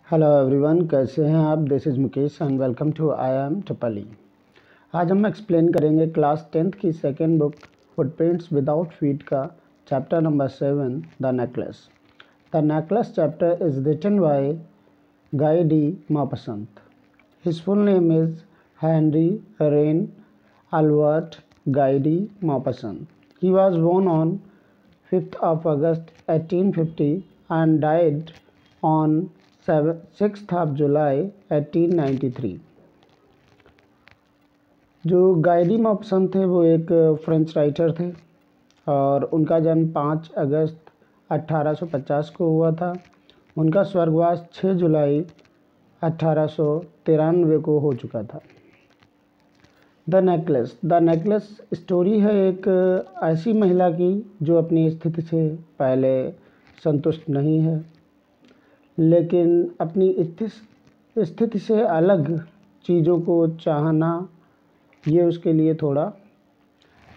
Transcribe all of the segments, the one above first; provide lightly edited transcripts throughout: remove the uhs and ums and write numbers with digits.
Hello everyone, कैसे हैं आप। This is Mukesh and welcome to I am टपली। आज हम एक्सप्लेन करेंगे क्लास 10th की second book footprints without feet का chapter number 7 the necklace. The necklace chapter is written by Guy de Maupassant. His full name is Henri René Albert Guy de Maupassant. He was born on 5th of August 1850 and died on 6th of July 1893। जो Guy de मॉपसन थे वो एक French writer थे और उनका जन्म 5 अगस्त 1850 को हुआ था। उनका स्वर्गवास 6 जुलाई 1893 को हो चुका था। द नेकलेस स्टोरी है एक ऐसी महिला की जो अपनी स्थिति से पहले संतुष्ट नहीं है, लेकिन अपनी स्थिति से अलग चीज़ों को चाहना ये उसके लिए थोड़ा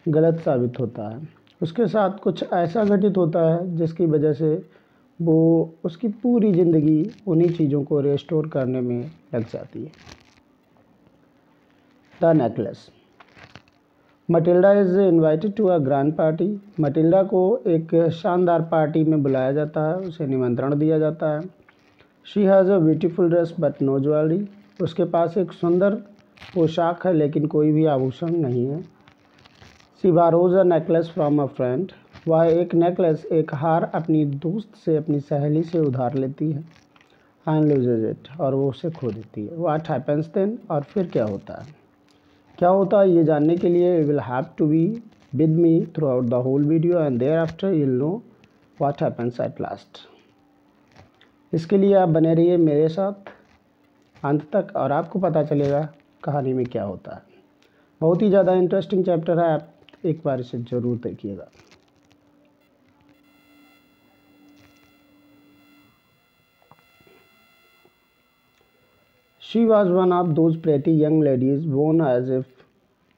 गलत साबित होता है। उसके साथ कुछ ऐसा घटित होता है जिसकी वजह से वो उसकी पूरी ज़िंदगी उन्हीं चीज़ों को रिस्टोर करने में लग जाती है। The necklace. Matilda is invited to a grand party. Matilda को एक शानदार पार्टी में बुलाया जाता है, उसे निमंत्रण दिया जाता है। She has a beautiful dress but no jewellery. उसके पास एक सुंदर पोशाक है लेकिन कोई भी आभूषण नहीं है। She borrows a necklace from a friend. वह एक नेकलेस, एक हार अपनी दोस्त से, अपनी सहेली से उधार लेती है। एंड लूजेज इट, और वो उसे खो देती है। व्हाट हैपन्स देन, और फिर क्या होता है। क्या होता है ये जानने के लिए you will have to be with me throughout the whole video and thereafter you will know what happens at last. इसके लिए आप बने रहिए मेरे साथ अंत तक और आपको पता चलेगा कहानी में क्या होता है। बहुत ही ज़्यादा इंटरेस्टिंग चैप्टर है, आप एक बार इसे ज़रूर देखिएगा। She was one of those pretty young ladies born as if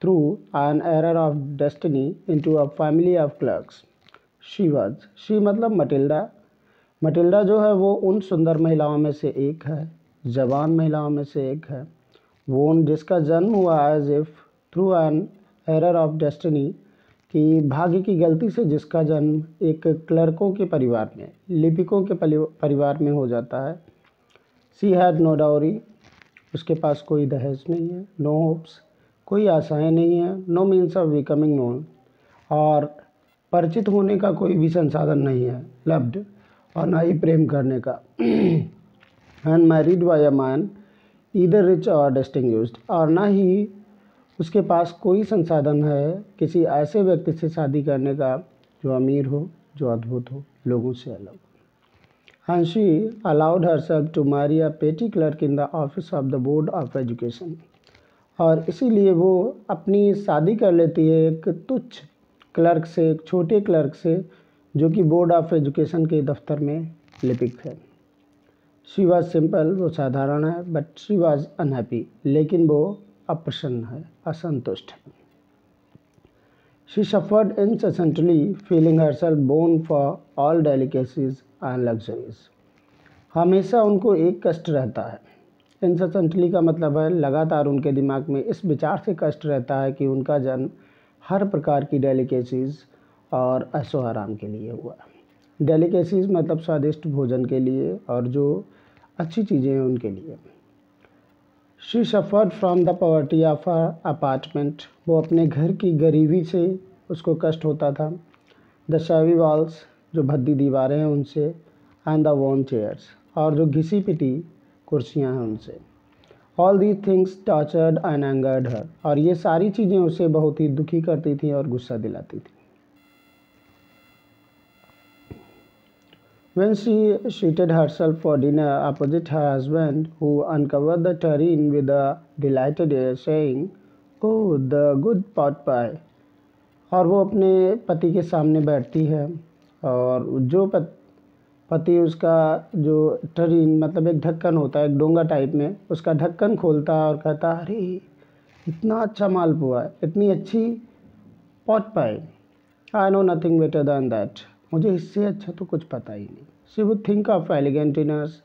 through an error of destiny into a family of clerks. She मतलब मटिल्डा। मटिल्डा जो है वो उन सुंदर महिलाओं में से एक है, जवान महिलाओं में से एक है, वो जिसका जन्म हुआ as if through an error of destiny, कि भाग्य की गलती से जिसका जन्म एक क्लर्कों के परिवार में, लिपिकों के परिवार में हो जाता है। She had no dowry. उसके पास कोई दहेज नहीं है। नो होप्स, कोई आशाएं नहीं है। No means of becoming known, और परिचित होने का कोई भी संसाधन नहीं है। लव्ड, और ना ही प्रेम करने का। And married bye a man either rich और डिस्टिंग्विश्ड, और ना ही उसके पास कोई संसाधन है किसी ऐसे व्यक्ति से शादी करने का जो अमीर हो, जो अद्भुत हो, लोगों से अलग। And she allowed herself to marry a petty clerk in the office of the board of education, और इसीलिए वो अपनी शादी कर लेती है एक तुच्छ क्लर्क से, एक छोटे क्लर्क से जो कि बोर्ड ऑफ एजुकेशन के दफ्तर में लिपिक है। शी वॉज सिंपल, वो साधारण है, बट शी वॉज अनहैप्पी, लेकिन वो अप्रसन्न है, असंतुष्ट है। She suffered incessantly, feeling herself born for all delicacies and luxuries। हमेशा उनको एक कष्ट रहता है। incessantly का मतलब है लगातार उनके दिमाग में इस विचार से कष्ट रहता है कि उनका जन्म हर प्रकार की डेलिकेसीज़ और ऐशो आराम के लिए हुआ। डेलिकेसीज़ मतलब स्वादिष्ट भोजन के लिए, और जो अच्छी चीज़ें हैं उनके लिए। She suffered from the poverty of apartment. वो अपने घर की गरीबी से उसको कष्ट होता था। द शावी वॉल्स, जो भद्दी दीवारें हैं उनसे। एंड द वॉर्न चेयर्स, और जो घिसी पिटी कुर्सियां हैं उनसे। All these things tortured and angered her, और ये सारी चीज़ें उसे बहुत ही दुखी करती थी और गुस्सा दिलाती थी। When she seated herself for dinner opposite her husband, who uncovered the tureen with a delighted air, saying, "Oh, the good pot pie," और वो अपने पति के सामने बैठती है, और जो पति उसका जो टरीन मतलब एक ढक्कन होता है, एक डोंगा टाइप में, उसका ढक्कन खोलता है और कहता है, अरे इतना अच्छा मालपुआ है, इतनी अच्छी pot pi. I know nothing better than that, मुझे इससे अच्छा तो कुछ पता ही नहीं। She would think of elegant dinners,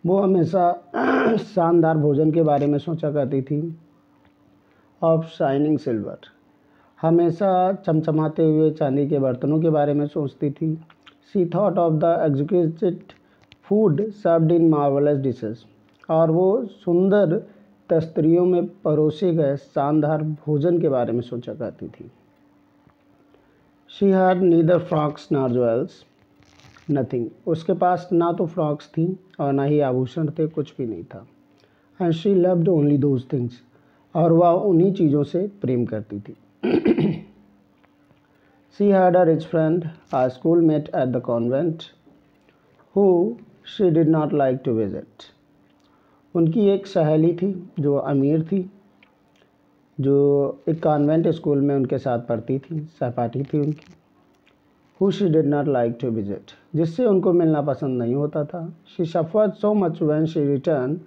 वो हमेशा शानदार भोजन के बारे में सोचा करती थी। ऑफ शाइनिंग सिल्वर, हमेशा चमचमाते हुए चांदी के बर्तनों के बारे में सोचती थी। She thought of the executed food served in marvellous dishes, और वो सुंदर तस्तरियों में परोसे गए शानदार भोजन के बारे में सोचा करती थी। She had neither frocks nor jewels, nothing, उसके पास ना तो फ्रॉक्स थी और ना ही आभूषण थे, कुछ भी नहीं था। And she loved only those things, और वह उन्हीं चीज़ों से प्रेम करती थी। She had a rich friend, a schoolmate at the convent, who she did not like to visit. उनकी एक सहेली थी जो अमीर थी, जो एक कॉन्वेंट स्कूल में उनके साथ पढ़ती थी, सहपाठी थी उनकी। Who she did not like to visit, जिससे उनको मिलना पसंद नहीं होता था। She suffered so much when she returned,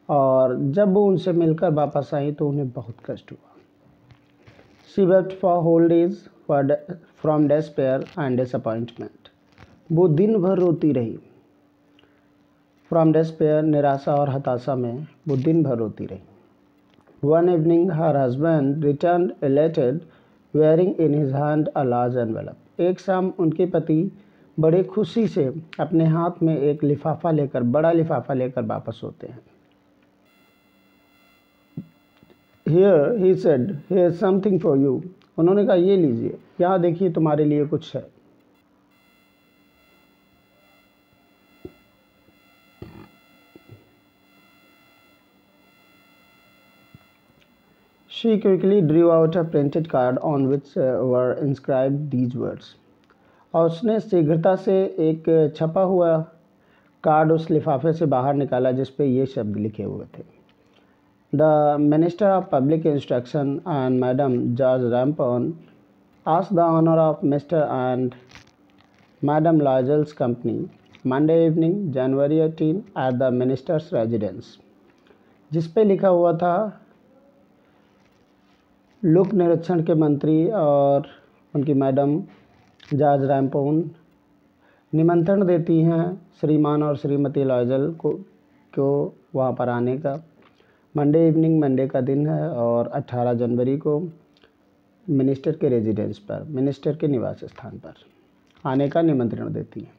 और जब वो उनसे मिलकर वापस आई तो उन्हें बहुत कष्ट हुआ। She wept for whole days from despair and disappointment. वो दिन भर रोती रही। From despair, निराशा और हताशा में वो दिन भर रोती रही। One evening, her husband returned elated, wearing in his hand a large envelope. एक शाम उनके पति बड़े खुशी से अपने हाथ में एक लिफाफा लेकर, बड़ा लिफाफा लेकर वापस होते हैं। Here, he said, here's something for you. उन्होंने कहा, ये लीजिए, यहाँ देखिए, तुम्हारे लिए कुछ है। She quickly drew out a printed card on which were inscribed these words. और उसने शीघ्रता से एक छपा हुआ कार्ड उस लिफाफे से बाहर निकाला जिस पे ये शब्द लिखे हुए थे। The Minister of Public Instruction and Madam George Rampon asked the honor of Mr. and Madam Loyal's company Monday evening, January 18 at the Minister's residence, जिस पे लिखा हुआ था लोक निरीक्षण के मंत्री और उनकी मैडम जॉर्ज रैम्पोन निमंत्रण देती हैं श्रीमान और श्रीमती लॉयजल को वहाँ पर आने का। मंडे इवनिंग, मंडे का दिन है, और 18 जनवरी को मिनिस्टर के रेजिडेंस पर, मिनिस्टर के निवास स्थान पर आने का निमंत्रण देती हैं।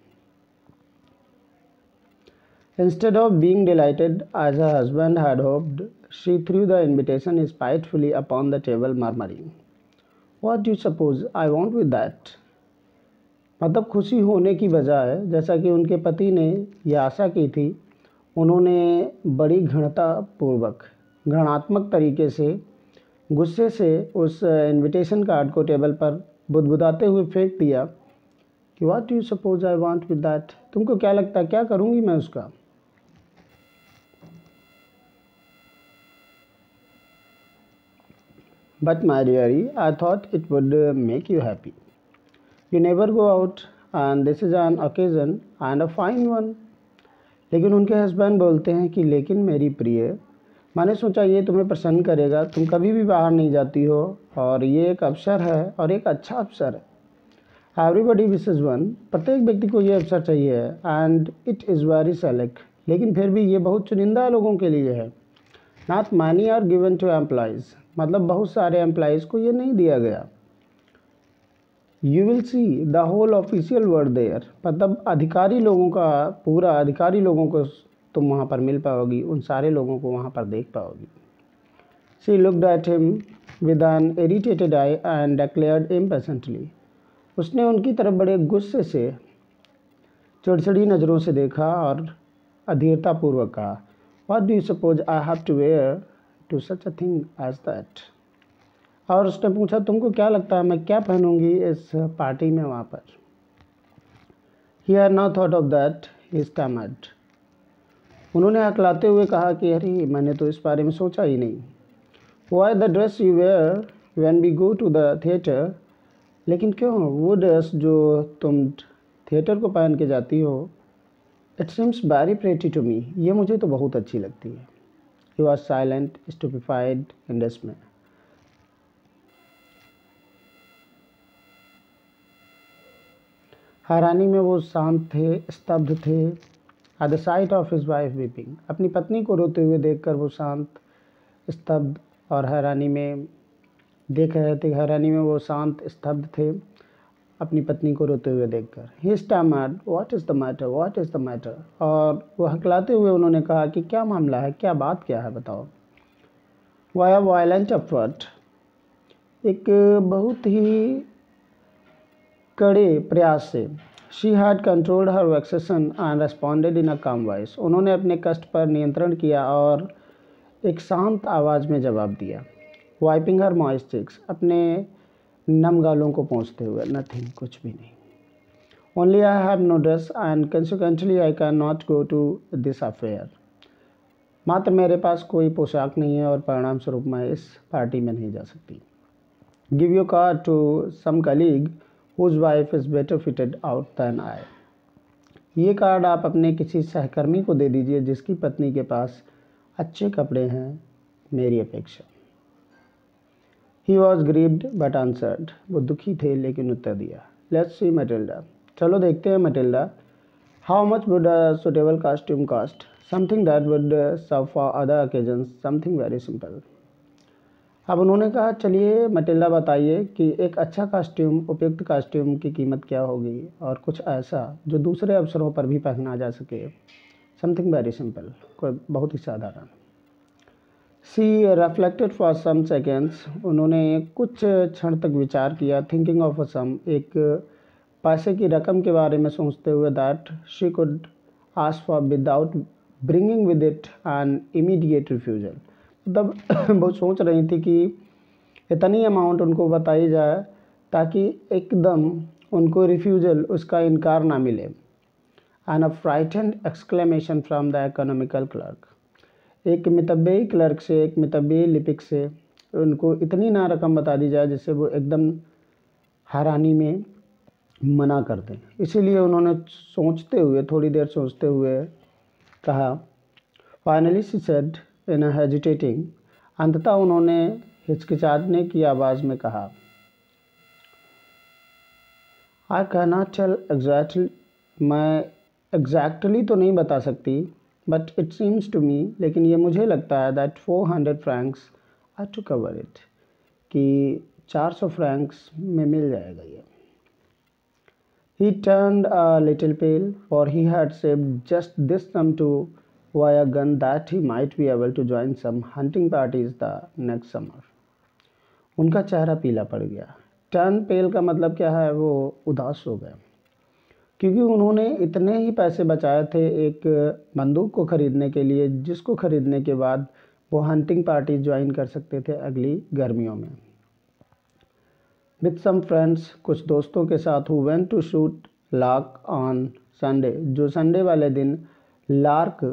Instead of being delighted as her husband had hoped, she threw the invitation spitefully upon the table, murmuring, "What do you suppose I want with that?" मतलब खुशी होने की बजाय, जैसा कि उनके पति ने यह आशा की थी, उन्होंने बड़ी घृणात्मक तरीके से, गुस्से से उस इनविटेशन कार्ड को टेबल पर बुदबुदाते हुए फेंक दिया कि what do you suppose I want with that, तुमको क्या लगता है क्या करूँगी मैं उसका। But my diary, I thought it would make you happy. You never go out and this is an occasion and a fine one. लेकिन उनके हस्बैंड बोलते हैं कि लेकिन मेरी प्रिय, मैंने सोचा ये तुम्हें प्रसन्न करेगा, तुम कभी भी बाहर नहीं जाती हो और ये एक अवसर है और एक अच्छा अवसर है। एवरीबडी विशेज वन, प्रत्येक व्यक्ति को ये अवसर चाहिए है। And it is very select, लेकिन फिर भी ये बहुत चुनिंदा लोगों के लिए है। Not money are given to employees, मतलब बहुत सारे एम्प्लॉयज़ को ये नहीं दिया गया। You will see the whole official word there, मतलब अधिकारी लोगों का, पूरा अधिकारी लोगों को तुम वहाँ पर मिल पाओगी, उन सारे लोगों को वहाँ पर देख पाओगी। She looked at him with an irritated eye and declared impatiently, उसने उनकी तरफ बड़े गुस्से से, चिड़चिड़ी नज़रों से देखा और अधीरतापूर्वक कहा, what do you suppose I have to wear to such a thing as that. और उसने पूछा, तुमको क्या लगता है मैं क्या पहनूंगी इस पार्टी में वहाँ पर। He had not thought of that, he stammered, उन्होंने हकलाते हुए कहा कि अरे मैंने तो इस बारे में सोचा ही नहीं। Why the dress you wear when we go to the theatre, लेकिन क्यों वो ड्रेस जो तुम थिएटर को पहन के जाती हो, it seems very pretty to me, ये मुझे तो बहुत अच्छी लगती है। He was silent stupefied in dismay, हैरानी में वो शांत थे, स्तब्ध थे, at the sight of his wife weeping, अपनी पत्नी को रोते हुए देखकर वो शांत, स्तब्ध और हैरानी में देख रहे थे। हैरानी में वो शांत स्तब्ध थे अपनी पत्नी को रोते हुए देखकर। He stammered, what is the matter, what is the matter, और वो हकलाते हुए उन्होंने कहा कि क्या मामला है, क्या बात क्या है, बताओ। वाया वायलेंट एफर्ट, एक बहुत ही कड़े प्रयास से। She had controlled her vexation and responded in a calm voice, उन्होंने अपने कष्ट पर नियंत्रण किया और एक शांत आवाज़ में जवाब दिया। वाइपिंग हर मॉइस्ट चिक्स, अपने नम गालों को पोंछते हुए, नथिंग, कुछ भी नहीं। Only I have no dress and consequently I can not go to this affair, मात्र मेरे पास कोई पोशाक नहीं है और परिणाम स्वरूप मैं इस पार्टी में नहीं जा सकती। Give your card to some colleague whose wife is better fitted out than I, ये कार्ड आप अपने किसी सहकर्मी को दे दीजिए जिसकी पत्नी के पास अच्छे कपड़े हैं मेरी अपेक्षा। He was grieved but answered, वो दुखी थे लेकिन उत्तर दिया। लेट्स सी मैटिल्डा, चलो देखते हैं Matilda. How much would a suitable costume cost, something that would serve for other occasions, something very simple. अब उन्होंने कहा, चलिए मैटिल्डा बताइए कि एक अच्छा कॉस्ट्यूम, उपयुक्त कॉस्ट्यूम की कीमत क्या होगी, और कुछ ऐसा जो दूसरे अवसरों पर भी पहना जा सके। समथिंग वेरी सिंपल, कोई बहुत ही साधारण। सी रिफ्लेक्टेड फॉर सम सेकेंड्स, उन्होंने कुछ क्षण तक विचार किया। थिंकिंग ऑफ अ सम, एक पैसे की रकम के बारे में सोचते हुए। That she could ask for without bringing with it an immediate refusal, मतलब वो सोच रही थी कि इतनी अमाउंट उनको बताई जाए ताकि एकदम उनको रिफ्यूजल, उसका इनकार ना मिले। And a frightened exclamation from the economical clerk, एक मितव्ययी क्लर्क से, एक मितव्ययी लिपिक से उनको इतनी ना रकम बता दी जाए जिससे वो एकदम हैरानी में मना कर दें। इसीलिए उन्होंने सोचते हुए, थोड़ी देर सोचते हुए कहा। Finally she said in a hesitating, अंततः उन्होंने हिचकिचाने की आवाज़ में कहा, I can not tell exactly, मैं एग्जैक्टली तो नहीं बता सकती, but it seems to me, लेकिन ये मुझे लगता है, that 400 francs are to cover it, कि 400 फ्रैंक्स में मिल जाएगा ये। He turned a little pale, for he had saved just this sum to buy a gun that he might be able to join some hunting parties the next summer. उनका चेहरा पीला पड़ गया। Turn पेल का मतलब क्या है, वो उदास हो गए, क्योंकि उन्होंने इतने ही पैसे बचाए थे एक बंदूक को ख़रीदने के लिए, जिसको ख़रीदने के बाद वो हंटिंग पार्टी ज्वाइन कर सकते थे अगली गर्मियों में। विथ सम फ्रेंड्स, कुछ दोस्तों के साथ, who went to shoot lark on Sunday, जो संडे वाले दिन लार्क,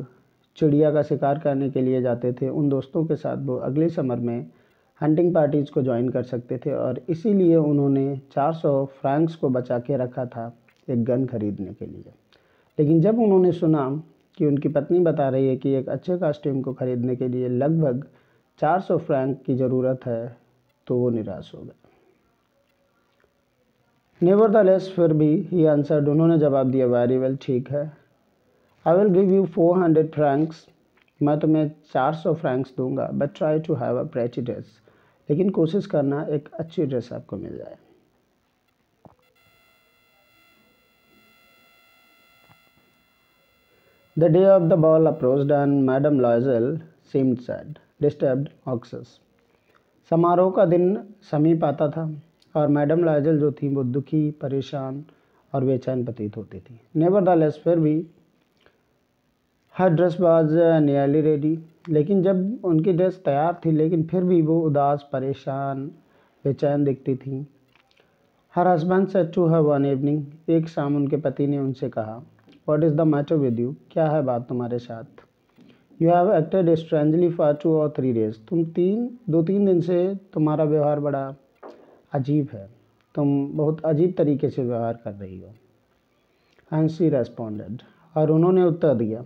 चिड़िया का शिकार करने के लिए जाते थे, उन दोस्तों के साथ वो अगले समर में हंटिंग पार्टीज़ को ज्वाइन कर सकते थे। और इसीलिए उन्होंने 400 फ्रैंक्स को बचा के रखा था एक गन खरीदने के लिए। लेकिन जब उन्होंने सुना कि उनकी पत्नी बता रही है कि एक अच्छे कॉस्ट्यूम को ख़रीदने के लिए लगभग 400 फ्रैंक की ज़रूरत है, तो वो निराश हो गए। नेवरदलेस, फिर भी, ही आंसर्ड, उन्होंने जवाब दिया, वेरी वेल, ठीक है, I will give you 400 francs, मैं तुम्हें 400 फ्रैंक्स दूंगा, but try to have a pretty dress, लेकिन कोशिश करना एक अच्छी ड्रेस आपको मिल जाए। The day of the ball approached and Madame Loisel seemed sad, disturbed, anxious, समारोह का दिन समीप आता था और मैडम लॉयज़ेल जो थी वो दुखी, परेशान और बेचैन प्रतीत होती थी। नेवरदलेस, फिर भी, हर ड्रेस वाज नियरली रेडी, लेकिन जब उनकी ड्रेस तैयार थी, लेकिन फिर भी वो उदास, परेशान, बेचैन दिखती थी। Her husband said to her one evening, एक शाम उनके पति ने उनसे कहा, what is the matter with you, क्या है बात तुम्हारे साथ। You have acted strangely for 2 or 3 days, तुम 2-3 दिन से तुम्हारा व्यवहार बड़ा अजीब है, तुम बहुत अजीब तरीके से व्यवहार कर रही हो। एंड शी रेस्पॉन्डेड, और उन्होंने उत्तर दिया,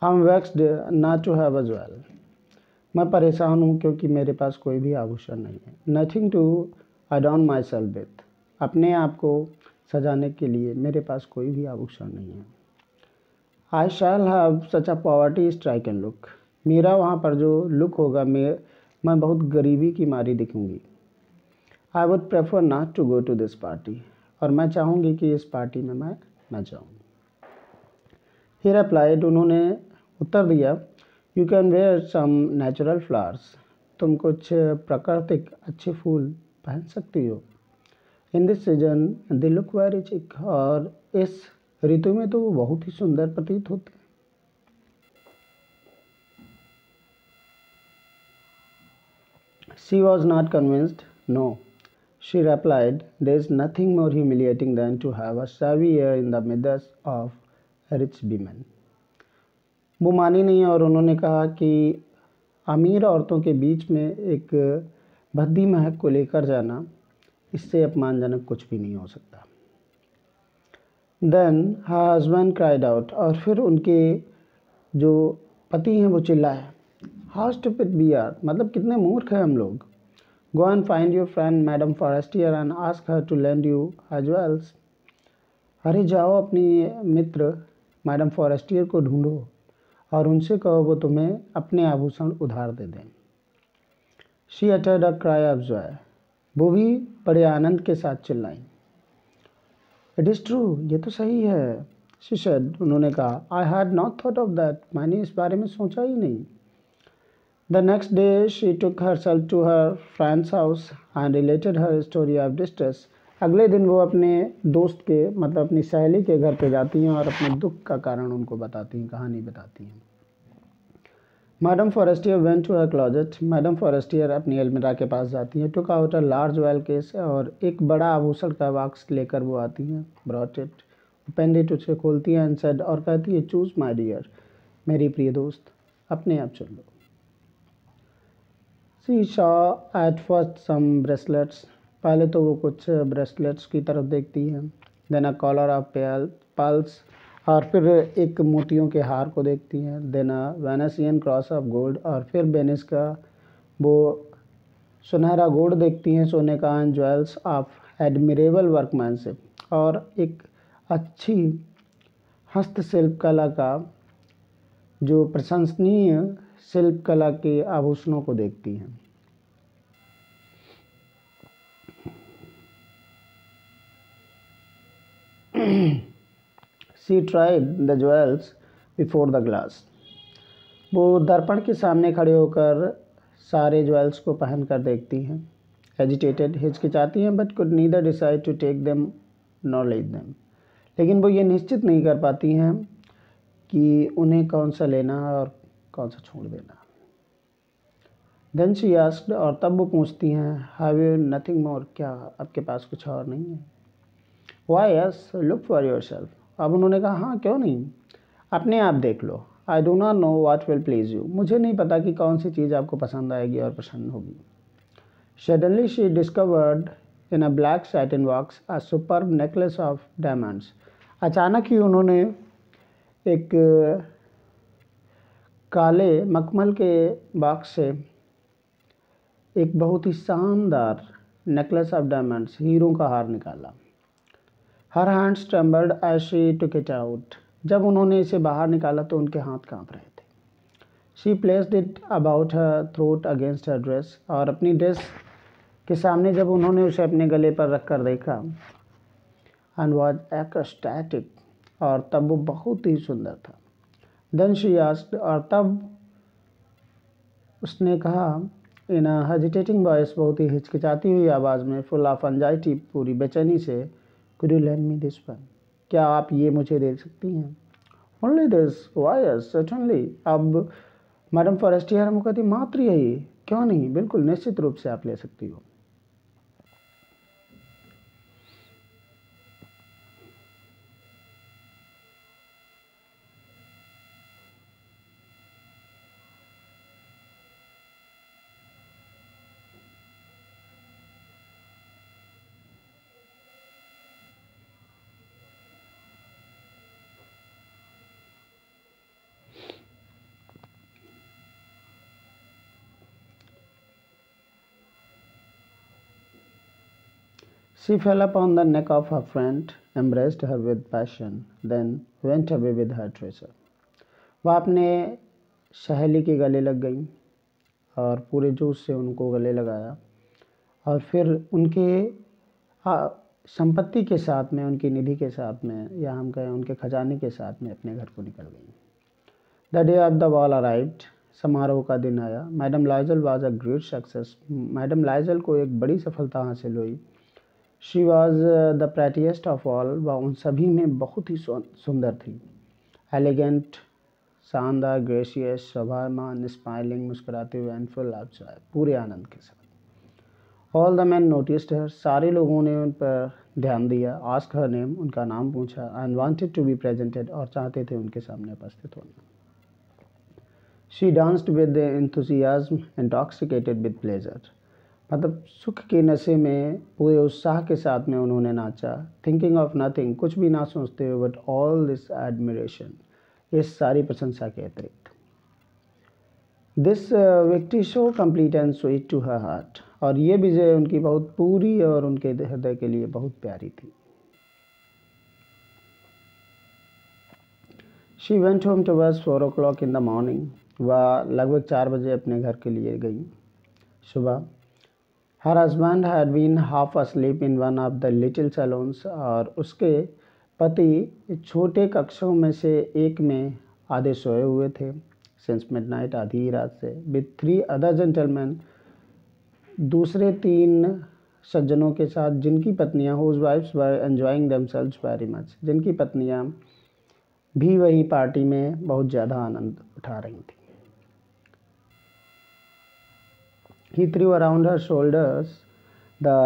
I am vexed not to have a jewel, मैं परेशान हूँ क्योंकि मेरे पास कोई भी आभूषण नहीं है। Nothing to adorn myself with, अपने आप को सजाने के लिए मेरे पास कोई भी आभूषण नहीं है। I shall have such a poverty stricken look. मेरा वहाँ पर जो लुक होगा, मैं बहुत गरीबी की मारी दिखूँगी। I would prefer not to go to this party. और मैं चाहूँगी कि इस पार्टी में मैं न जाऊँ। ही रिप्लाइड, उन्होंने उत्तर दिया, you can wear some natural flowers. तुम कुछ प्राकृतिक अच्छे फूल पहन सकती हो। In this season they look very chic. और इस ऋतु में तो वो बहुत ही सुंदर प्रतीत होते हैं। She was not convinced. No, she replied, there is nothing more humiliating than to have a savvy ear in the midst of rich women. वो मानी नहीं और उन्होंने कहा कि अमीर औरतों के बीच में एक भद्दी महक को लेकर जाना, इससे अपमानजनक कुछ भी नहीं हो सकता। Then her husband cried out. और फिर उनके जो पति हैं वो चिल्लाए, हाउ स्टूपिड वी आर, मतलब कितने मूर्ख हैं हम लोग। Go and find your friend Madame Forestier and ask her to lend you her jewels. अरे जाओ अपनी मित्र मैडम फॉरेस्टियर को ढूंढो और उनसे कहो वो तुम्हें अपने आभूषण उधार दे दें। She uttered a cry of Joy. वो भी बड़े आनंद के साथ चिल्लाई, इट इज़ ट्रू, ये तो सही है। शी सेड, उन्होंने कहा, I had not thought of that, मैंने इस बारे में सोचा ही नहीं। The next day she took herself to her friend's house and related her story of distress. अगले दिन वो अपने दोस्त के मतलब अपनी सहेली के घर पे जाती हैं और अपने दुख का कारण उनको बताती हैं, कहानी बताती हैं। Madame Forestier went to her closet. Madame Forestier अपनी अलमीरा के पास जाती हैं। Took out a large oil case. और एक बड़ा आभूषण का बॉक्स लेकर वो आती हैं। ब्रॉट इट, पेंड इट, उसे खोलती हैं एंड सेड, और कहती है, चूज माय डियर, मेरी प्रिय दोस्त, अपने आप चुन लो। She saw at first some bracelets. पहले तो वो कुछ ब्रेसलेट्स की तरफ देखती हैं। Then a collar of pearls. और फिर एक मोतियों के हार को देखती हैं। Then a Venetian cross of gold. और फिर वेनिस का वो सुनहरा गोल्ड देखती हैं, सोने का, and jewels of admirable workmanship. और एक अच्छी हस्तशिल्प कला का जो प्रशंसनीय शिल्प कला के आभूषणों को देखती हैं। She tried the jewels before the glass. वो दर्पण के सामने खड़े होकर सारे ज्वेल्स को पहन कर देखती हैं। एजिटेटेड, हिचकिचाती हैं, but could neither decide to take them nor leave them. लेकिन वो ये निश्चित नहीं कर पाती हैं कि उन्हें कौन सा लेना और कौन सा छोड़ देना। देन शी आस्क्ड, और तब वो पूछती हैं, हैव यू नथिंग मोर, क्या आपके पास कुछ और नहीं है। Why yes, look for yourself. अब उन्होंने कहा, हाँ क्यों नहीं, अपने आप देख लो। I do not know what will please you, मुझे नहीं पता कि कौन सी चीज़ आपको पसंद आएगी और प्रसन्न होगी। Suddenly she discovered in a black satin box a superb necklace of diamonds. अचानक ही उन्होंने एक काले मखमल के बॉक्स से एक बहुत ही शानदार नेकलेस ऑफ डायमंड्स, हीरों का हार निकाला। Her hands trembled as she took it out. जब उन्होंने इसे बाहर निकाला तो उनके हाथ कांप रहे थे। She placed it about her throat against her dress. और अपनी ड्रेस के सामने जब उन्होंने उसे अपने गले पर रख कर देखा, एंड वॉज एक्सटैटिक, और तब वो बहुत ही सुंदर था। देन शी आस्क्ड, और तब उसने कहा इन अ हेजिटेटिंग वॉइस, बहुत ही हिचकिचाती हुई आवाज़ में, फुल ऑफ एंजाइटी, पूरी बेचैनी से, could you lend me this one, क्या आप ये मुझे दे सकती हैं। Only this, why yes certainly. अब मैडम फॉरेस्टियर हमको कहती, मात्र यही, क्यों नहीं, बिल्कुल निश्चित रूप से आप ले सकती हो। She fell upon the neck of her friend, embraced her with passion, then went away with her treasure. वह अपने सहेली के गले लग गई और पूरे जोश से उनको गले लगाया और फिर उनके संपत्ति के साथ में, उनकी निधि के साथ में, या हम कहें उनके खजाने के साथ में अपने घर को निकल गई। The day of the ball arrived, समारोह का दिन आया। Madame Loisel was a great success, madame Loisel को एक बड़ी सफलता हासिल हुई। She was the prettiest of all, वह उन सभी में बहुत ही सुंदर थी। एलिगेंट, शानदार, ग्रेशियस, शोभायमान, स्माइलिंग, मुस्कुराते हुए, एंड फुल ऑफ जॉय, पूरे आनंद के साथ। ऑल द मैन नोटिस्ड हर, सारे लोगों ने उन पर ध्यान दिया। आस्क हर नेम, उनका नाम पूछा। And wanted to be presented, और चाहते थे उनके सामने उपस्थित होना। She danced with enthusiasm, intoxicated with pleasure, मतलब सुख के नशे में पूरे उत्साह के साथ में उन्होंने नाचा। थिंकिंग ऑफ नथिंग, कुछ भी ना सोचते हुए, बट ऑल दिस एडमिरेशन, इस सारी प्रशंसा के अतिरिक्त। This victory so complete and sweet to her heart, और ये विजय उनकी बहुत पूरी और उनके हृदय के लिए बहुत प्यारी थी। She went home towards 4 o'clock in the morning, वह लगभग 4 बजे अपने घर के लिए गई सुबह। Her husband had been half asleep in one of the little salons, और उसके पति छोटे कक्षों में से एक में आधे सोए हुए थे। सिंस मिडनाइट, आधी रात से। विद 3 अदर जेंटलमैन, दूसरे 3 सज्जनों के साथ, जिनकी पत्नियां whose wives were enjoying themselves very much, जिनकी पत्नियां भी वही पार्टी में बहुत ज़्यादा आनंद उठा रही थी। He threw around her shoulders the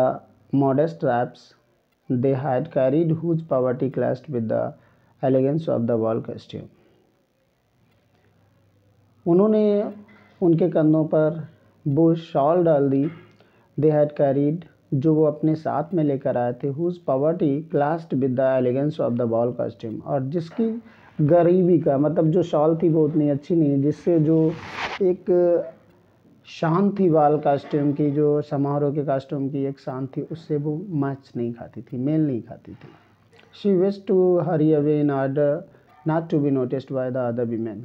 modest wraps they had carried, whose poverty clashed with the elegance of the ball costume. उन्होंने उनके कंधों पर वो शॉल डाल दी, they had carried, जो वो अपने साथ में लेकर आए थे, whose poverty clashed with the elegance of the ball costume, और जिसकी गरीबी का मतलब जो शॉल थी वो उतनी अच्छी नहीं, जिससे जो एक शान थी बाल कास्ट्यूम की, जो समारोह के कास्ट्यूम की एक शान थी, उससे वो मैच नहीं खाती थी, मेल नहीं खाती थी। She wish to hurry away in order not to be noticed by the other women,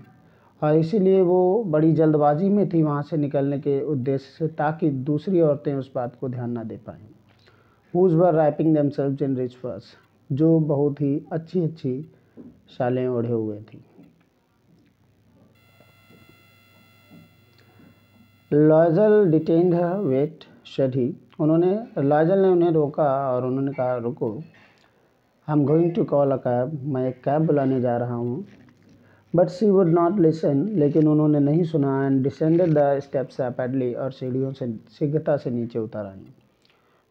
और इसीलिए वो बड़ी जल्दबाजी में थी वहाँ से निकलने के उद्देश्य से, ताकि दूसरी औरतें उस बात को ध्यान ना दे पाएँ। Who were wrapping themselves in rich furs, जो बहुत ही अच्छी अच्छी शालें ओढ़े हुए थी। Loisel detained her, wait said he, Loisel ने उन्हें रोका और उन्होंने कहा, रुको, I am going to call a cab, मैं एक कैब बुलाने जा रहा हूँ। But she would not listen, लेकिन उन्होंने नहीं सुना। And descended the steps rapidly, और सीढ़ियों से शीघ्रता से नीचे उतर आई।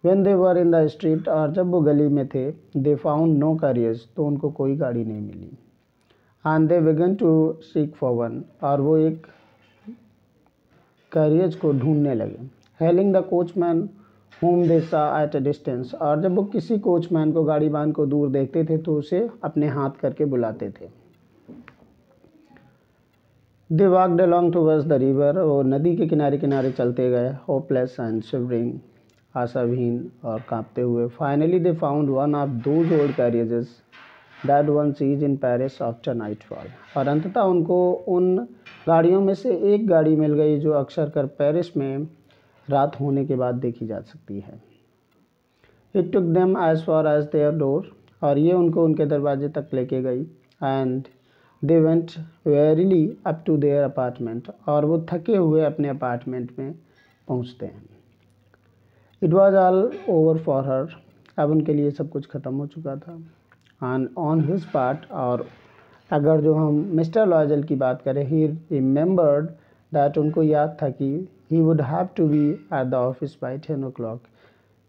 When they were in the street, और जब वो गली में थे, दे फाउंड नो कैरियर्स, तो उनको कोई गाड़ी नहीं मिली। And they began to seek for one, और वो एक कैरियज को ढूंढने लगे। Hailing the coachman whom they saw at a distance, और जब वो किसी कोचमैन को, गाड़ीबान को दूर देखते थे तो उसे अपने हाथ करके बुलाते थे। They walked along towards the river, वो नदी के किनारे किनारे चलते गए, होपलेस एंड शिवरिंग, आशाविहीन और कांपते हुए। Finally they found one of those old carriages that one sees in Paris after nightfall, और अंततः उनको उन गाड़ियों में से एक गाड़ी मिल गई जो अक्सर कर पेरिस में रात होने के बाद देखी जा सकती है। It took them as far as their door, और ये उनको उनके दरवाजे तक लेके गई। And they went wearily up to their apartment, और वो थके हुए अपने अपार्टमेंट में पहुंचते हैं। It was all over for her, अब उनके लिए सब कुछ ख़त्म हो चुका था। एंड ऑन हिज पार्ट, और अगर जो हम मिस्टर लॉयजल की बात करें, ही रिमेंबर्ड दैट, उनको याद था कि he would have to be at the office by 10 o'clock,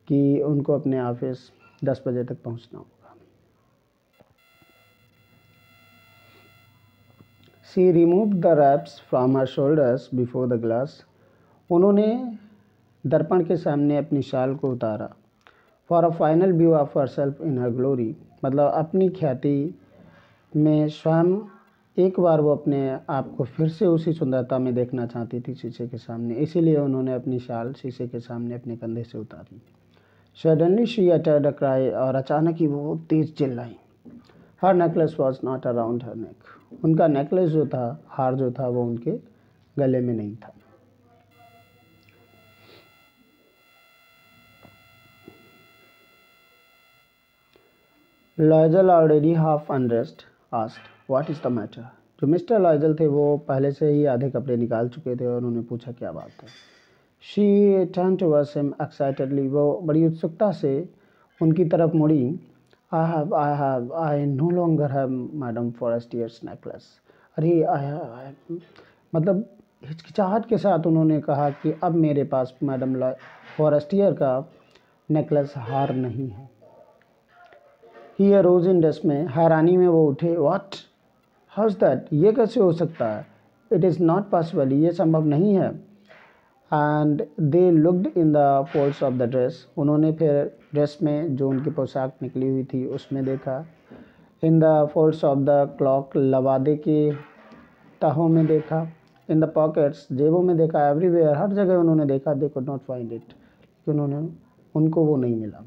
कि उनको अपने ऑफिस 10 बजे तक पहुंचना होगा। She removed the wraps from her shoulders before the glass, उन्होंने दर्पण के सामने अपनी शाल को उतारा। For a final view of herself in her glory, मतलब अपनी ख्याति में स्वयं एक बार वो अपने आप को फिर से उसी सुंदरता में देखना चाहती थी शीशे के सामने, इसीलिए उन्होंने अपनी शाल शीशे के सामने अपने कंधे से उतारी। Suddenly she uttered a cry, और अचानक ही वो तेज चिल्लाई। हर नेकलेस वॉज नॉट अराउंड हर नेक, उनका नेकलेस जो था, हार जो था, वो उनके गले में नहीं था। लॉयजल already half undressed asked what is the matter. जो मिस्टर लॉयजल थे वो पहले से ही आधे कपड़े निकाल चुके थे और उन्होंने पूछा क्या बात है। She turned towards him excitedly, वो बड़ी उत्सुकता से उनकी तरफ मुड़ी। I no longer have madame Forestier's necklace. अरे मतलब हिचकिचाहट के साथ उन्होंने कहा कि अब मेरे पास मैडम फॉरेस्टियर का नेकलेस हार नहीं है। ही अरोज इन डिस्मे, हैरानी में वो उठे। व्हाट, हाउ इज दैट, ये कैसे हो सकता है। इट इज़ नॉट पॉसिबल, ये संभव नहीं है। And they looked in the folds of the dress, उन्होंने फिर ड्रेस में जो उनकी पोशाक निकली हुई थी उसमें देखा। In the folds of the cloak, लवादे के तहों में देखा। इन द पॉकेट्स, जेबों में देखा। एवरीवेयर, हर जगह उन्होंने देखा। They could not find it, उनको वो नहीं मिला।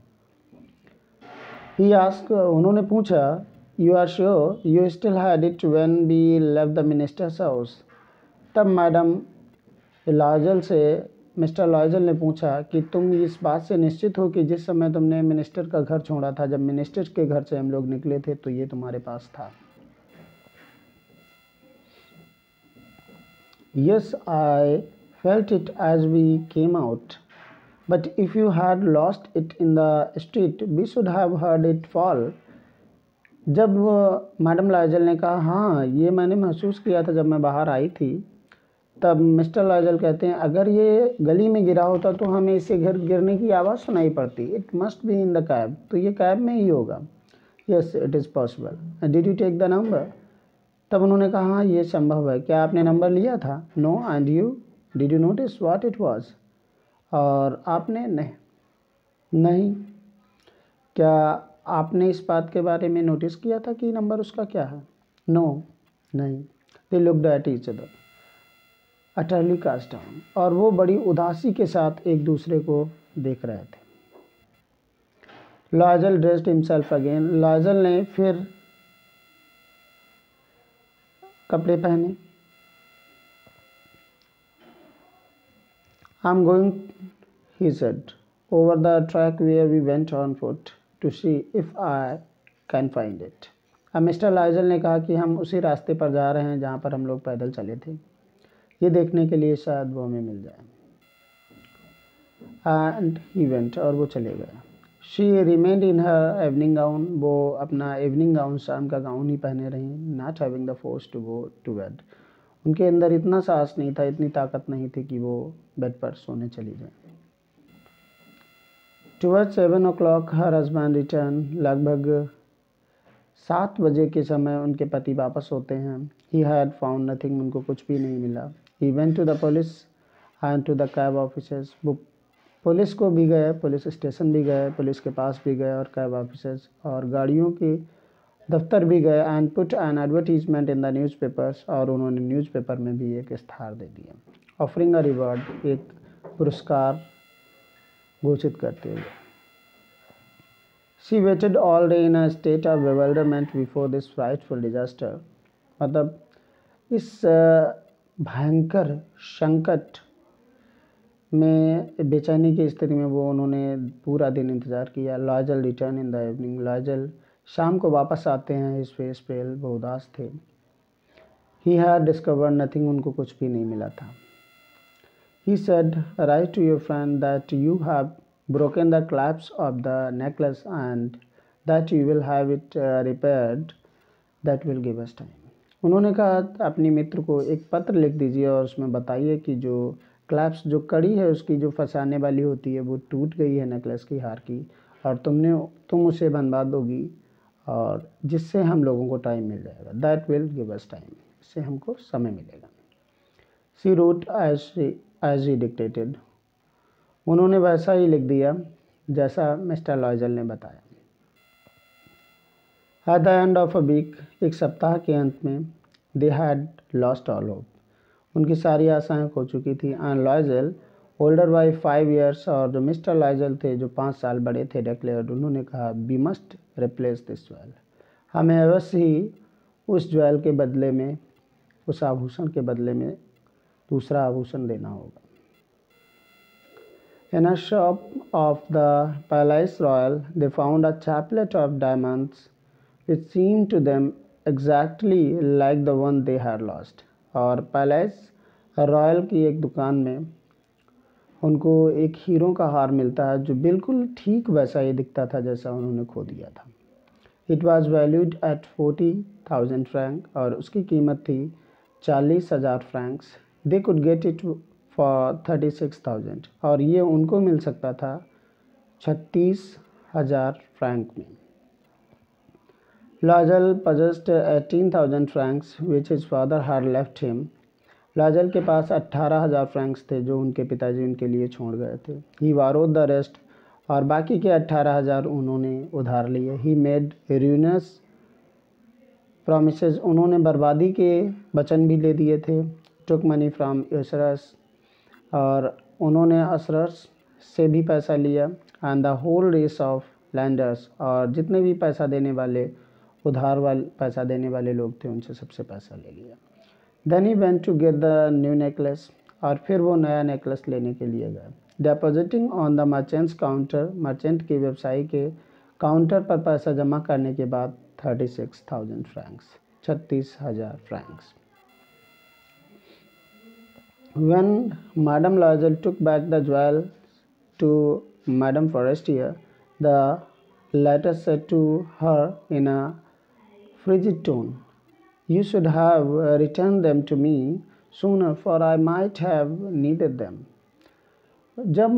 ही आस्क, उन्होंने पूछा, you are sure you still had it when we left the minister's house. तब मैडम लॉयजल से मिस्टर लॉयजल ने पूछा कि तुम इस बात से निश्चित हो कि जिस समय तुमने मिनिस्टर का घर छोड़ा था, जब मिनिस्टर के घर से हम लोग निकले थे तो ये तुम्हारे पास था। Yes, I felt it as we came out, but if you had lost it in the street we should have heard it fall. जब मैडम लॉयजल ने कहा, हाँ ये मैंने महसूस किया था जब मैं बाहर आई थी। तब मिस्टर लॉयजल कहते हैं, अगर ये गली में गिरा होता तो हमें इसे गिरने की आवाज़ सुनाई पड़ती। It must be in the cab, तो ये कैब में ही होगा। Yes it is possible. Did you take the number. तब उन्होंने कहा, हाँ ये संभव है। क्या आपने नंबर लिया था। No, and you, did you notice what it was. और आपने, नहीं। क्या आपने इस बात के बारे में नोटिस किया था कि नंबर उसका क्या है। नो, नहीं। They looked at each other utterly cast down, और वो बड़ी उदासी के साथ एक दूसरे को देख रहे थे। Loisel dressed himself again, Loisel ने फिर कपड़े पहने। I am going, he said, over the track where we went on foot to see if I can find it. अब मिस्टर लॉयजल ने कहा कि हम उसी रास्ते पर जा रहे हैं जहाँ पर हम लोग पैदल चले थे, ये देखने के लिए शायद वो हमें मिल जाए। एंड ही वेंट, और वो चले गए। She remained in her evening gown, वो अपना इवनिंग गाउन, शाम का गाउन ही पहने रही, not having the force to go to bed. उनके अंदर इतना साहस नहीं था, इतनी ताकत नहीं थी कि वो बेड पर सोने चली जाए। Towards 7 o'clock her husband return, लगभग 7 बजे के समय उनके पति वापस होते हैं। ही हैड फाउंड नथिंग, उनको कुछ भी नहीं मिला। He went to the police and to the cab officers, वो पुलिस को भी गए, पुलिस स्टेशन भी गए, पुलिस के पास भी गए, और कैब ऑफिसर्स और गाड़ियों के दफ्तर भी गए। And put an advertisement in the newspapers, और उन्होंने न्यूज़पेपर में भी एक इश्तहार दे दिया, ऑफरिंग अ रिवॉर्ड, एक पुरस्कार घोषित करते हुए। She weighted all day in a state of bewilderment before this frightful disaster, मतलब इस भयंकर संकट में, बेचैनी की स्थिति में वो उन्होंने पूरा दिन इंतज़ार किया। लॉयजल रिटर्न इन द इवनिंग, लॉयजल शाम को वापस आते हैं। हिज फेस पेल, वो उदास थे। ही हैड डिस्कवर्ड नथिंग, उनको कुछ भी नहीं मिला था। He said, write to your friend that you have broken the clasp of the necklace and that you will have it repaired, that will give us time। उन्होंने कहा, अपनी मित्र को एक पत्र लिख दीजिए और उसमें बताइए कि जो क्लैप्स, जो कड़ी है उसकी, जो फंसाने वाली होती है, वो टूट गई है नेकलेस की, हार की, और तुम उसे बनवा दोगी, और जिससे हम लोगों को टाइम मिल जाएगा। That will give us time, इससे हमको समय मिलेगा। She wrote as he dictated, उन्होंने वैसा ही लिख दिया जैसा मिस्टर लॉयजल ने बताया। At the end of a week, एक सप्ताह के अंत में, they had lost all hope, उनकी सारी आशाएं खो चुकी थी। And Loisel, older by 5 years, और जो मिस्टर लॉयजल थे जो 5 साल बड़े थे, डिक्लेयर्ड, उन्होंने कहा, we must replace this jewel, हमें अवश्य ही उस ज्वेल के बदले में, उस आभूषण के बदले में दूसरा आभूषण देना होगा। In a shop of the Palais Royal, they found a chaplet of diamonds which seemed to them exactly like the one they had lost. और पैलेस रॉयल की एक दुकान में उनको एक हीरो का हार मिलता है जो बिल्कुल ठीक वैसा ही दिखता था जैसा उन्होंने खो दिया था। It was valued at 40,000 Frank और उसकी कीमत थी 40,000 Franks. They could get it for 36,000 और ये उनको मिल सकता था 36,000 फ्रैंक में। लाजल possessed 18,000 francs which his father had left him. लाजल के पास 18,000 फ्रैंक्स थे जो उनके पिताजी उनके लिए छोड़ गए थे। ही borrowed the rest और बाकी के 18,000 उन्होंने उधार लिए। ही मेड ruinous promises उन्होंने बर्बादी के वचन भी ले दिए थे। took money from usurers और उन्होंने असरस से भी पैसा लिया। and the whole race of lenders और जितने भी पैसा देने वाले उधार वाले पैसा देने वाले लोग थे उनसे सबसे पैसा ले लिया। Then he went to get the new necklace और फिर वो नया नेकलेस लेने के लिए गए। Depositing on the merchant's counter merchant के व्यवसायी के काउंटर पर पैसा जमा करने के बाद 36,000 Franks 36,000 Franks. When Madame Loisel took back the jewels to Madame Forestier, the latter said to her in a frigid tone, "You should have returned them to me sooner, for I might have needed them." जब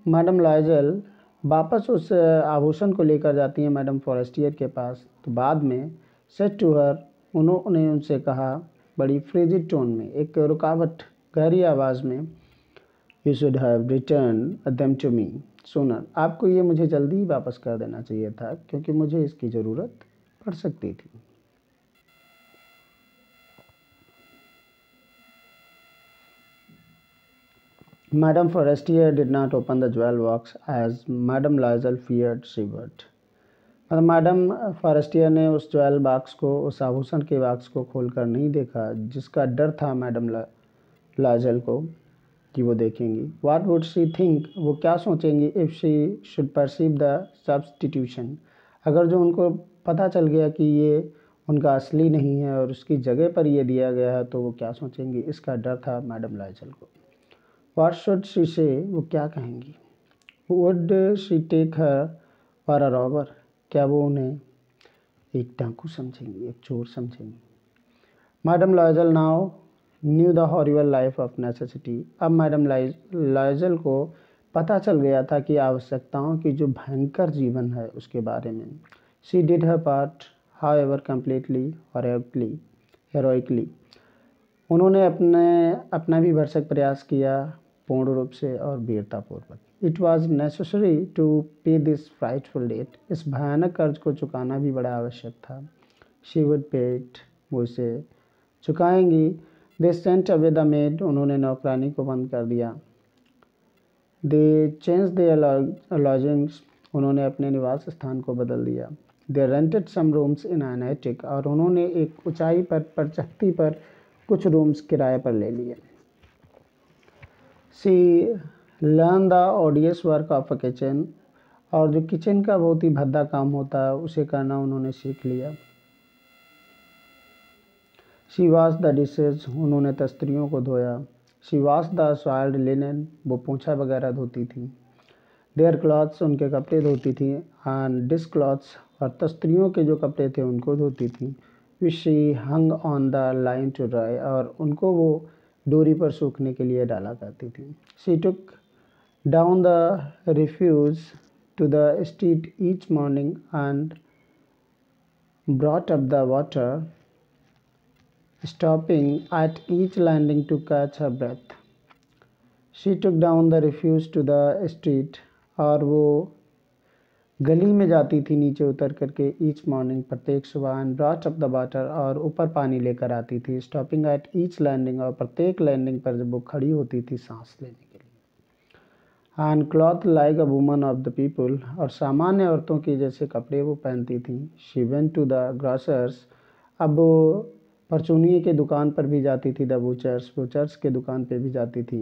Madame लॉयजल वापस उस आभूषण को लेकर जाती हैं Madame Forestier के पास, तो बाद में सेड टू हर उन्होंने उनसे कहा बड़ी फ्रिजिड टोन में, एक रुकावट गहरी आवाज़ में, "You should have returned them to me sooner." आपको ये मुझे जल्दी ही वापस कर देना चाहिए था क्योंकि मुझे इसकी ज़रूरत पड़ सकती थी। Madame Forestier did not open the jewel box as Madame Loisel feared she would. Madam Forestier ने उस ज्वेल बॉक्स को, उस आभूषण के बॉक्स को खोलकर नहीं देखा जिसका डर था मैडम लॉयजल को कि वो देखेंगी। What would she think? वो क्या सोचेंगी if she should perceive the substitution? अगर जो उनको पता चल गया कि ये उनका असली नहीं है और उसकी जगह पर ये दिया गया है तो वो क्या सोचेंगी, इसका डर था मैडम लॉयजल को। What should she say? वो क्या कहेंगी? Would she take her for a robber? क्या वो उन्हें एक डाकू समझेंगी, एक चोर समझेंगी? Madame Loisel now knew the horrible life of necessity. अब मैडम लॉयजल को पता चल गया था कि आवश्यकताओं की जो भयंकर जीवन है उसके बारे में। She did her part, however completely, heroically. उन्होंने अपना भी भरसक प्रयास किया पूर्ण रूप से और वीरतापूर्वक। इट वॉज नेसेसरी टू पे दिस फ्राइटफुल डेट। इस भयानक कर्ज को चुकाना भी बड़ा आवश्यक था। शी वुड पे इट, वो इसे चुकाएंगी। They sent away the maid, उन्होंने नौकरानी को बंद कर दिया। दे चेंज देयर लॉजिंग्स, उन्होंने अपने निवास स्थान को बदल दिया। They rented some rooms in an attic, और उन्होंने एक ऊंचाई पर छत्ती पर कुछ रूम्स किराए पर ले लिए। She learn the odious work of a kitchen, और जो किचन का बहुत ही भद्दा काम होता है उसे करना उन्होंने सीख लिया। शी वॉश द डिशेज, उन्होंने तस्तरियों को धोया। She wash the soiled linen, वो पोंछा वगैरह धोती थी। देयर क्लॉथ्स, उनके कपड़े धोती थी। एंड डिश क्लॉथ्स, और तस्तरियों के जो कपड़े थे उनको धोती थी। Which she hung on the line to dry, और उनको वो डोरी पर सूखने के लिए डाला करती थी। She took down the refuse to the street each morning and brought up the water, stopping at each landing to catch her breath. She took down the refuse to the street, और वो गली में जाती थी नीचे उतर करके each morning, प्रत्येक सुबह, and brought up the water, और ऊपर पानी लेकर आती थी। stopping at each landing, और प्रत्येक लैंडिंग पर जब वो खड़ी होती थी सांस लेने के लिए। and cloth like a woman of the people, और सामान्य औरतों की जैसे कपड़े वो पहनती थी। she went to the grocers, अब वो परचूनिए के दुकान पर भी जाती थी, द बूचर्स के दुकान पे भी जाती थी,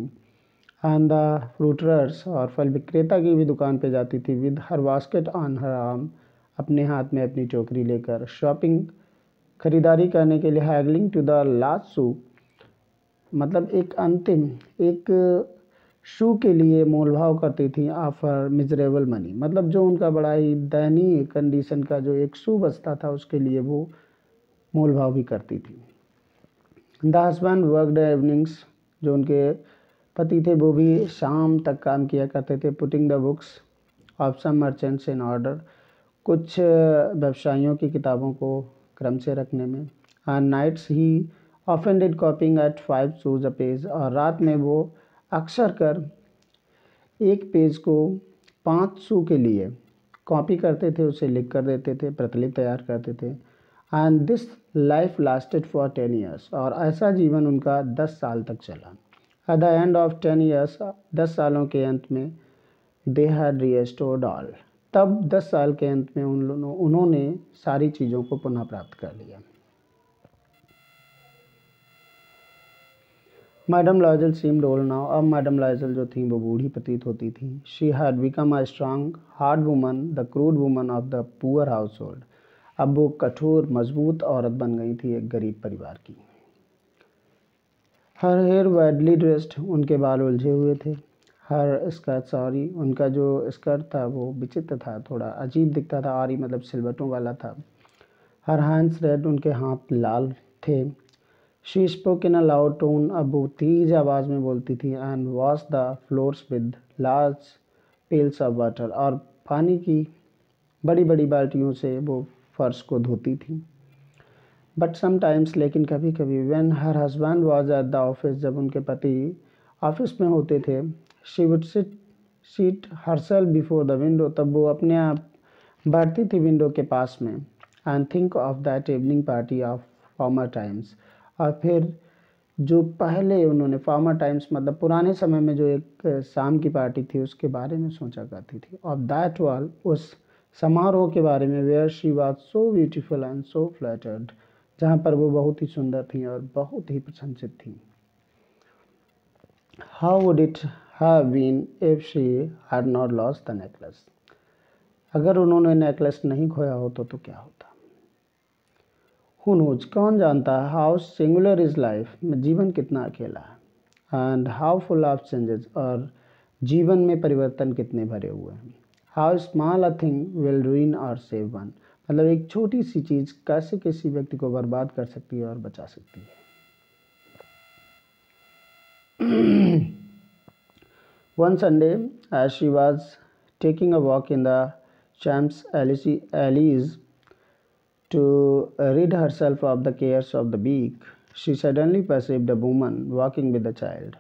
एंड द फ्रूटर्स और फल विक्रेता की भी दुकान पे जाती थी, with her basket on her arm, अपने हाथ में अपनी टोकरी लेकर, शॉपिंग खरीदारी करने के लिए, हैगलिंग टू द लास्ट शू, मतलब एक अंतिम एक शू के लिए मोलभाव करती थी, ऑफर मिजरेबल मनी, मतलब जो उनका बड़ा ही दयनीय कंडीशन का जो एक शू बचता था उसके लिए वो मोलभाव भी करती थी। द हस्बैंड वर्कड इवनिंग्स, जो उनके पति थे वो भी शाम तक काम किया करते थे, putting the books of some merchants in order, कुछ व्यवसायियों की किताबों को क्रम से रखने में, and nights he often did copying at 5 sous a page, और रात में वो अक्सर कर एक पेज को 5 सू के लिए कॉपी करते थे, उसे लिख कर देते थे, प्रतिलिपि तैयार करते थे। And this life lasted for 10 years, और ऐसा जीवन उनका 10 साल तक चला। Eight the end of 10 years, 10 सालों के अंत में, दे हैड रिस्टोर्ड ऑल, तब 10 साल के अंत में उन्होंने सारी चीज़ों को पुनः प्राप्त कर लिया। मैडम लॉयजल सीम्ड ओल्ड नाउ, अब मैडम लॉयजल जो थी वो बूढ़ी प्रतीत होती थी। She had become a strong hard woman, the crude woman of the poor house hold, अब वो कठोर मजबूत औरत बन गई थी एक गरीब परिवार की। हर हेयर वैडली ड्रेस्ड, उनके बाल उलझे हुए थे। हर स्कर्ट सॉरी, उनका जो स्कर्ट था वो विचित्र था, थोड़ा अजीब दिखता था, आरी मतलब सिलवटों वाला था। हर हैंड्स रेड, उनके हाथ लाल थे। She spoke in a loud tone, अब वो तेज आवाज़ में बोलती थी, and wash the floors with large pails of water, और पानी की बड़ी बड़ी बाल्टियों से वो फर्श को धोती थी। बट समटाइम्स, लेकिन कभी कभी, when her husband was at the office, जब उनके पति ऑफिस में होते थे, she would seat herself before the window, तब वो अपने आप बैठती थी विंडो के पास में, and think of that evening party of former times, और फिर जो पहले उन्होंने फॉर्मर टाइम्स मतलब पुराने समय में जो एक शाम की पार्टी थी उसके बारे में सोचा करती थी, ऑफ दैट वॉल, उस समारोह के बारे में, where she was so beautiful and so flattered, जहाँ पर वो बहुत ही सुंदर थी और बहुत ही प्रशंसित थी। How would it have been if she had not lost the necklace, अगर उन्होंने नेकलेस नहीं खोया होता तो क्या होता। हु नोज, कौन जानता है, हाउ सिंगुलर इज लाइफ, जीवन कितना अकेला है, and how full of changes, और जीवन में परिवर्तन कितने भरे हुए हैं। How small a thing will रूइन और सेव वन, मतलब एक छोटी सी चीज़ कैसे किसी व्यक्ति को बर्बाद कर सकती है और बचा सकती है। One Sunday, as she was taking a walk in the Champs Elysees to rid herself of the cares of the week, she suddenly perceived a woman walking with a child.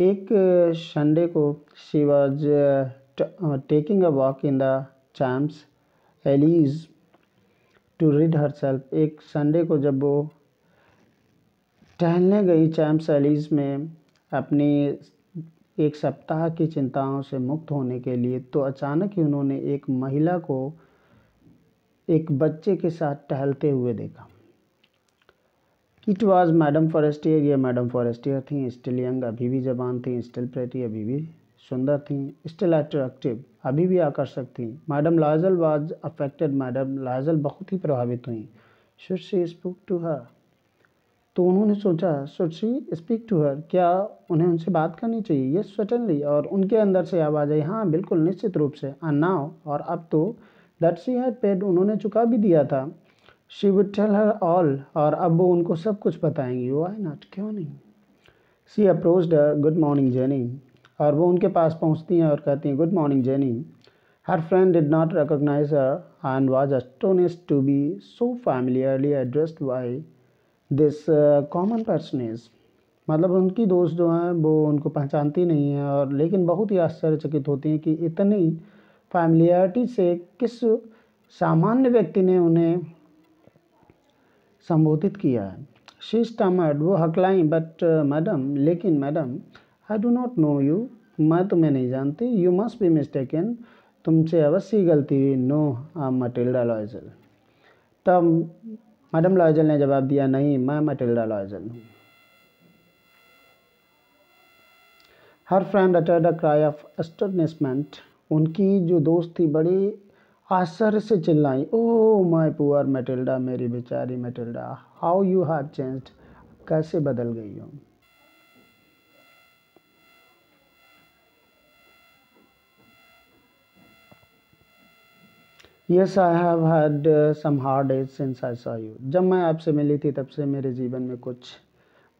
एक संडे को she was taking a walk in the Champs Elysees to rid herself. एक Sunday को जब वो टहलने गई champs allies में अपनी एक सप्ताह की चिंताओं से मुक्त होने के लिए, तो अचानक ही उन्होंने एक महिला को एक बच्चे के साथ टहलते हुए देखा। इट वॉज मैडम फॉरेस्टियर, ये मैडम फॉरेस्टियर थी, स्टिल यंग, अभी भी जवान थी, स्टिल प्रेटी, अभी भी सुंदर थी, स्टिल अट्रैक्टिव, अभी भी आकर्षक थी। Madame Loisel was affected, Madame Loisel बहुत ही प्रभावित हुई। Should she speak to her, तो उन्होंने सोचा should she speak to her, क्या उन्हें उनसे बात करनी चाहिए। यस सर्टेनली, और उनके अंदर से आवाज़ आई, हाँ बिल्कुल निश्चित रूप से। एंड नाउ, और अब तो, दैट शी हैड पेड, उन्होंने चुका भी दिया था। She would tell her all, और अब वो उनको सब कुछ बताएंगी। व्हाई नॉट, क्यों नहीं। She approached her, good morning Jeanne, और वो उनके पास पहुंचती हैं और कहती हैं good morning Jeanne. Her friend did not recognize her and was astonished to be so familiarly addressed by this common personage, मतलब उनकी दोस्त जो हैं वो उनको पहचानती नहीं हैं, और लेकिन बहुत ही आश्चर्यचकित होती हैं कि इतनी फैमिलियरिटी से किस सामान्य व्यक्ति ने उन्हें संबोधित किया है। शी स्टमर्ड, वो हकलाई, बट मैडम, लेकिन madam, I do not know you, मैं तुम्हें नहीं जानती। यू मस्ट बी मिस्टेकन, तुमसे अवश्य गलती हुई। No, I am Matilda Loisel. तब मैडम लॉयजल ने जवाब दिया, नहीं, मैं मटिल्डा लॉयजल हूँ। Her friend uttered a cry of astonishment. उनकी जो दोस्त थी बड़ी आश्चर्य से चिल्लाई, ओह माय पुअर मटिल्डा, मेरी बेचारी Matilda, how you have changed, कैसे बदल गई हो। Yes I have had some hard days since I saw you. जब मैं आपसे मिली थी तब से मेरे जीवन में कुछ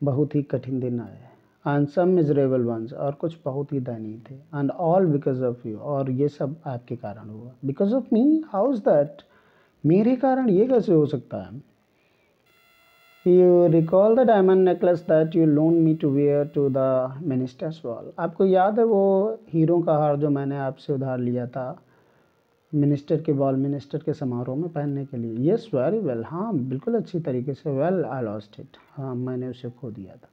बहुत ही कठिन दिन आए, एंड सम मिजरेबल वंस, और कुछ बहुत ही दयनीय थे, and all because of you, और ये सब आपके कारण हुआ। Because of me, how is that, मेरे कारण ये कैसे हो सकता है। You recall the diamond necklace that you loan me to wear to the minister's ball. आपको याद है वो हीरों का हार जो मैंने आपसे उधार लिया था मिनिस्टर के बॉल, मिनिस्टर के समारोह में पहनने के लिए। यस वेरी वेल, हाँ बिल्कुल अच्छी तरीके से। वेल आई लॉस्ट इट, हाँ मैंने उसे खो दिया था।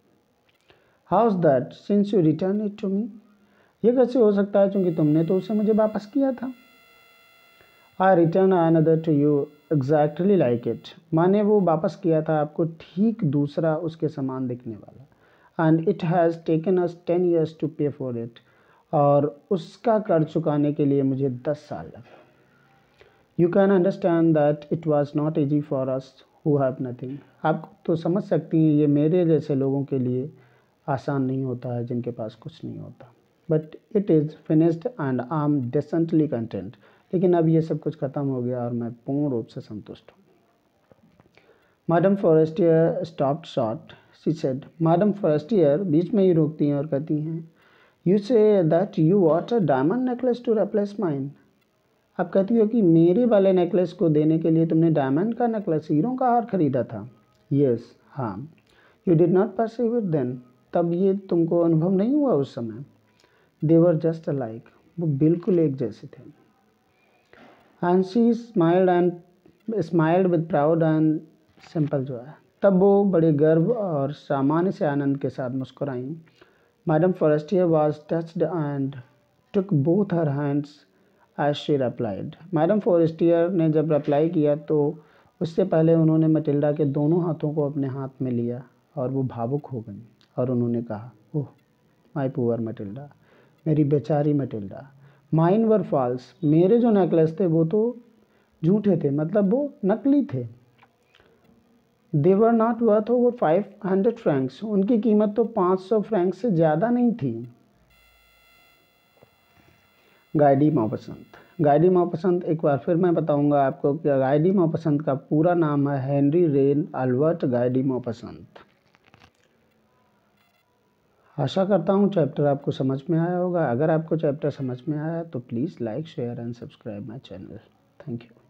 How is that since you return it to me. ये कैसे हो सकता है क्योंकि तुमने तो उसे मुझे वापस किया था। I return another to you exactly like it. मैंने वो वापस किया था आपको ठीक दूसरा उसके समान दिखने वाला। And it has taken us 10 years to pay for it. और उसका कर्ज चुकाने के लिए मुझे 10 साल लगे। You can understand that it was not easy for us who have nothing. आप तो समझ सकती हैं ये मेरे जैसे लोगों के लिए आसान नहीं होता है जिनके पास कुछ नहीं होता। But it is finished and I am decently content. लेकिन अब ये सब कुछ ख़त्म हो गया और मैं पूर्ण रूप से संतुष्ट हूँ। Madame Forestier stopped short, she said. Madame Forestier बीच में ही रोकती हैं और कहती हैं, you say that you bought a diamond necklace to replace mine. आप कहती हो कि मेरे वाले नेकलेस को देने के लिए तुमने डायमंड का नेकलेस, हीरों का हार खरीदा था। यस, हाँ। You did not perceive it then. तब ये तुमको अनुभव नहीं हुआ उस समय। They were just alike. वो बिल्कुल एक जैसे थे। And she smiled with proud and simple जो है। तब वो बड़े गर्व और सामान्य से आनंद के साथ मुस्कुराईं। Madame Forestier was touched and took both her hands as she replied. Madame Forestier ने जब रिप्लाई किया तो उससे पहले उन्होंने मटिल्डा के दोनों हाथों को अपने हाथ में लिया और वो भावुक हो गई और उन्होंने कहा, ओह माय पुअर मटिल्डा, मेरी बेचारी मटिल्डा, माइन वर फॉल्स। मेरे जो नेकलेस थे वो तो झूठे थे, मतलब वो नकली थे। They were not worth over 500 francs. उनकी कीमत तो 500 फ्रैंक से ज़्यादा नहीं थी। गाइडी मॉपसंत। गाइडी मॉपसंत एक बार फिर मैं बताऊंगा आपको कि गाइडी मॉपसंत का पूरा नाम है हेनरी रेन अल्बर्ट गाइडी मॉपसंत। आशा करता हूँ चैप्टर आपको समझ में आया होगा। अगर आपको चैप्टर समझ में आया तो please like share and subscribe my channel. Thank you.